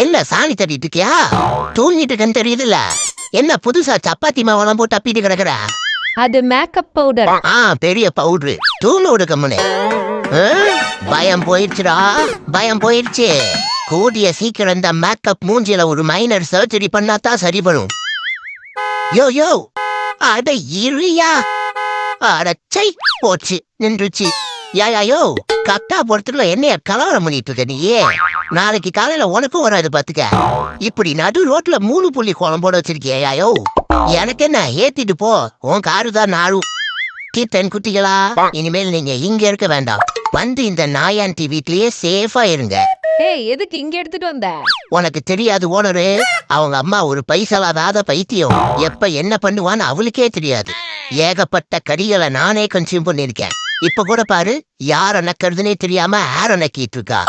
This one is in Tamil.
என்ன சாணி தட்டிட்டு இருக்கியா? தூங்கிட்டு இருக்கேன்னு தெரியுதுல்ல. என்ன புதுசா சப்பாத்தி மாவெல்லாம் போட்டு அப்பிட்டு கிடக்குற? அது மேக்கப் பவுடர். பெரிய பவுடரு. தூளோடு கம்முனு. பயம் போயிடுச்சுடா, பயம் போயிடுச்சு. கூடிய சீக்கிரம் இந்த மேக்கப் மூஞ்சில ஒரு மைனர் சர்ஜரி பண்ணாதான் சரி பண்ணும். யோ யோ அட இருயா. அடச்சை போச்சு, நின்றுச்சு. யாயோ கட்டா பொறுத்துல என்னைய கலவரம் பண்ணிட்டு இருக்க நீயே. நாளைக்கு காலையில உனக்கும் வராது பாத்துக்க. இப்படி நடு ரோட்ல 3 புள்ளி கோலம் போட வச்சிருக்கிய யாயோ. எனக்கு என்ன, ஏத்திட்டு போ. உன் காரு தான் நாளும். கீர்த்தன் குட்டிகளா, இனிமேல் நீங்க இங்க இருக்க வேண்டாம். வந்து இந்த நாயாண்டி வீட்லயே சேஃபா இருங்க. எதுக்கு இங்க எடுத்துட்டு வந்த? உனக்கு தெரியாது ஓனரு, அவங்க அம்மா ஒரு பைசலாதாத பைத்தியம். எப்ப என்ன பண்ணுவான்னு அவளுக்கே தெரியாது. ஏகப்பட்ட கடிகளை நானே கன்சியூம் பண்ணிருக்கேன். இப்ப கூட பாரு, யார நக்கிறதுனே தெரியாம ஆர நக்கிட்டு இருக்கா.